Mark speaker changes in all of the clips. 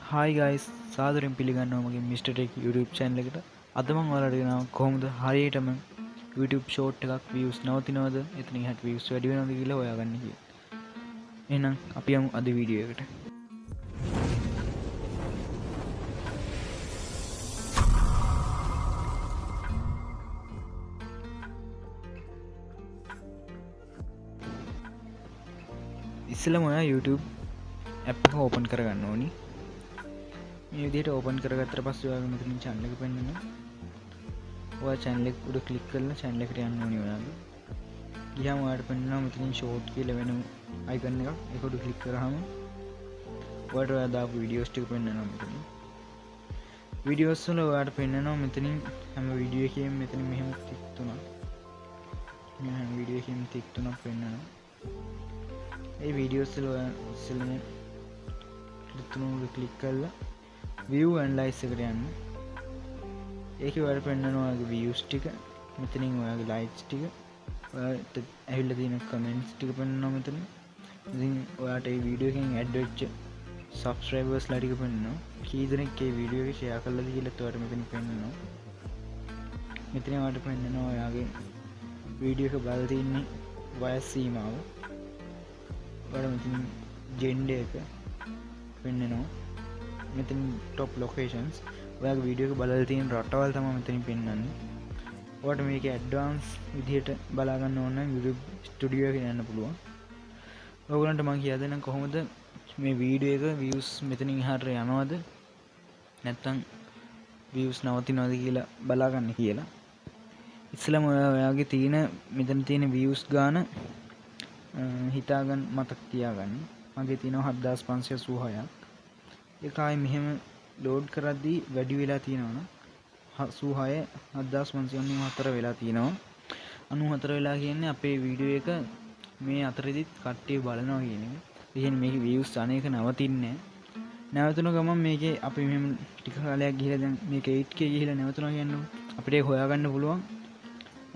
Speaker 1: Hi guys, සාදරයෙන් පිළිගන්නවා මගේ Mr. Tech YouTube channel එකට. අද මම ඔයාලට ගෙනාවා කොහොමද හරියටම YouTube short එකක් views නවතිනවද, එතනින් එහාට views වැඩි වෙනවද කියලා හොයාගන්න කියලා. එහෙනම් අපි යමු අද වීඩියෝ එකට. ඉස්සෙල්ලාම ඔයා YouTube app එක open කරගන්න ඕනි. මේ විදිහට open කරගත්තට පස්සේ ඔයාලට මෙතනින් channel එක පෙන්නනවා. ඔයා channel එක උඩ click කරලා channel එකට යන්න ඕනි ඔයාලා. ගියාම ඔයාලට පෙන්නනවා මෙතනින් short කියලා වෙන icon එකක්. ඒක උඩ click කරාම ඔයාලට ඔයා දාපු videos ටික පෙන්නනවා මෙතනින්. videos වල ඔයාලට පෙන්නනවා මෙතනින් හැම video එකකින්ම මෙතනින් මෙහෙම tick තුනක්. මේ හැම video එකකින්ම tick තුනක් පෙන්නනවා. ඒ videos වල ඔයා ඉස්සෙල්ලාම තුන උඩ click කරලා view analyze එකට යන්න. ඒකේ ඔයාලට පෙන්නනවා ඔයාගේ views ටික, මෙතනින් ඔයාගේ likes ටික, ඔයාලට ඇවිල්ලා තියෙන comments ටික පෙන්නනවා මෙතන. ඉතින් ඔයාලට මේ වීඩියෝ එකෙන් add වෙච්ච subscribers ලා ටික පෙන්නනවා. කී දෙනෙක් මේ වීඩියෝ එක share කළාද කියලාත් ඔයාලට මෙතන පෙන්නනවා. මෙතන ඔයාලට පෙන්නනවා ඔයාගේ වීඩියෝ එක බලලා තියෙන වයස් සීමාව. ඔයාලට මෙතන gender එක පෙන්නනවා. මෙතන top locations ඔයාගේ වීඩියෝ එක බලලා තියෙන රටවල් තමයි මෙතනින් පෙන්වන්නේ. ඔයාලට මේක ඇඩ්වාන්ස් විදිහට බලා ගන්න ඕන නම් YouTube Studio එකට යන්න පුළුවන්. ඔයගොල්ලන්ට මම කියා දෙන්නම් කොහොමද මේ වීඩියෝ එක views මෙතනින් එහාට යනවද නැත්නම් views නවතිනවද කියලා බලා ගන්න කියලා. ඉස්සෙල්ලාම ඔයාගේ තියෙන මෙතන තියෙන views ගාන හිතාගන්න මතක තියාගන්න. මගේ තියෙනවා 7586ක්. ඒක ආයේ මෙහෙම ලෝඩ් කරද්දී වැඩි වෙලා තියෙනවනේ 86 7594 වෙලා තියෙනවා. 94 වෙලා කියන්නේ අපේ වීඩියෝ එක මේ අතරෙදිත් කට්ටිය බලනවා කියන එක. ඒ කියන්නේ මේකේ views අනේක නවතින්නේ නැහැ. නැවතුන ගමන් මේකේ අපි මෙහෙම ටික කාලයක් ගිහලා දැන් මේක 8K ගිහලා නැවතුනා කියන්නේ අපිට ඒක හොයාගන්න පුළුවන්.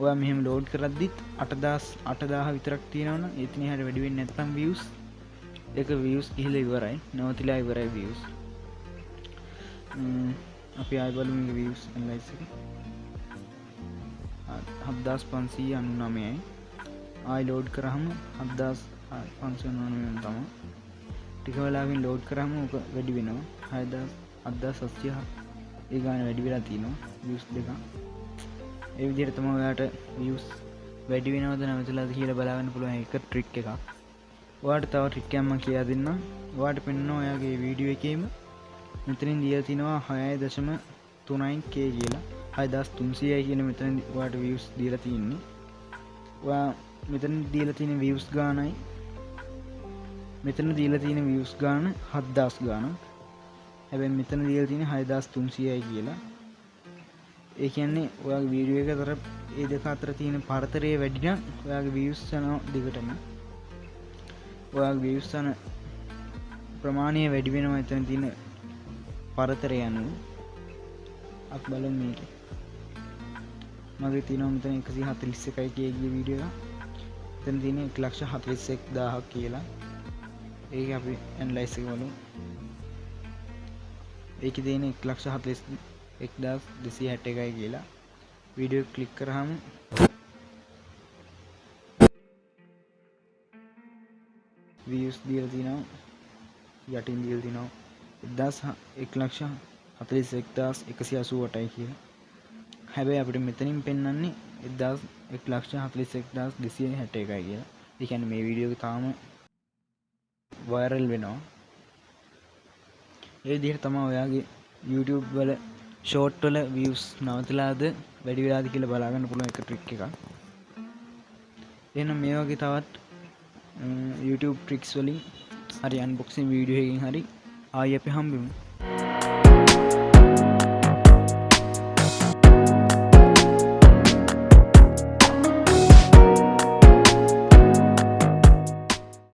Speaker 1: ඔයා මෙහෙම ලෝඩ් කරද්දිත් 8000 විතරක් තියෙනවනේ. ඒත් එහාට වැඩි වෙන්නේ නැත්නම් views ඒක views ගිහලා ඉවරයි. නවතිලා ඉවරයි views. අපි ආයෙ බලමු මේක views analyze එක. 7599යි. ආයෙ ලෝඩ් කරාම 7599 තමයි. ටික වෙලාවකින් ලෝඩ් කරාම ඔක වැඩි වෙනවා. 7700 ඒ ගාන වැඩි වෙලා තියෙනවා views දෙක. ඒ විදිහට තමයි ඔයාලට views වැඩි වෙනවද නැවතිලාද කියලා බලා ගන්න පුළුවන් එක ට්‍රික් එකක්. ඔයාලට තව ට්‍රික් එකක් මම කියලා දෙන්නම්. ඔයාලට පෙන්නනවා ඔයාගේ වීඩියෝ එකේම මෙතනින් දීලා තිනවා 6.39k කියලා. 6300යි කියන මෙතන ඔයාලට views දීලා තියෙන්නේ. ඔයා මෙතන දීලා තියෙන views ගානයි මෙතන දීලා තියෙන views ගාන 7000 ගානක්. හැබැයි මෙතන දීලා තියෙන්නේ 6300යි කියලා. ඒ කියන්නේ ඔයාගේ වීඩියෝ එක අතර ඒ දෙක අතර තියෙන පරතරය වැඩි නම් ඔයාගේ views යනවා දිගටම. ඔයාගේ views යන ප්‍රමාණය වැඩි වෙනවා එතන තියෙන පරතරය අනුව. අපි බලමු මේක. මගේ තියෙනවා මෙතන 141යි කිය වීඩියෝ එක. එතන තියෙන්නේ 141000ක් කියලා. ඒක අපි ඇනලයිස් එක බලමු. ඒකේ තියෙන්නේ 141261යි කියලා. වීඩියෝ ක්ලික් කරාම views දීලා තිනවා. යටින් දීලා තිනවා 1,41,41,188යි කියලා. හැබැයි අපිට මෙතනින් පෙන්වන්නේ 1,41,41,261යි කියලා. ඒ කියන්නේ මේ වීඩියෝ එක තාම වයිරල් වෙනවා. ඒ විදිහට තමයි ඔයාගේ YouTube වල short වල views නවතිලාද වැඩි වෙලාද කියලා බලා ගන්න පුළුවන් එක ට්‍රික් එකක්. එහෙනම් මේ වගේ තවත් YouTube tricks වලින් හරි unboxing වීඩියෝ එකකින් හරි ආයෙ අපි හම්බෙමු.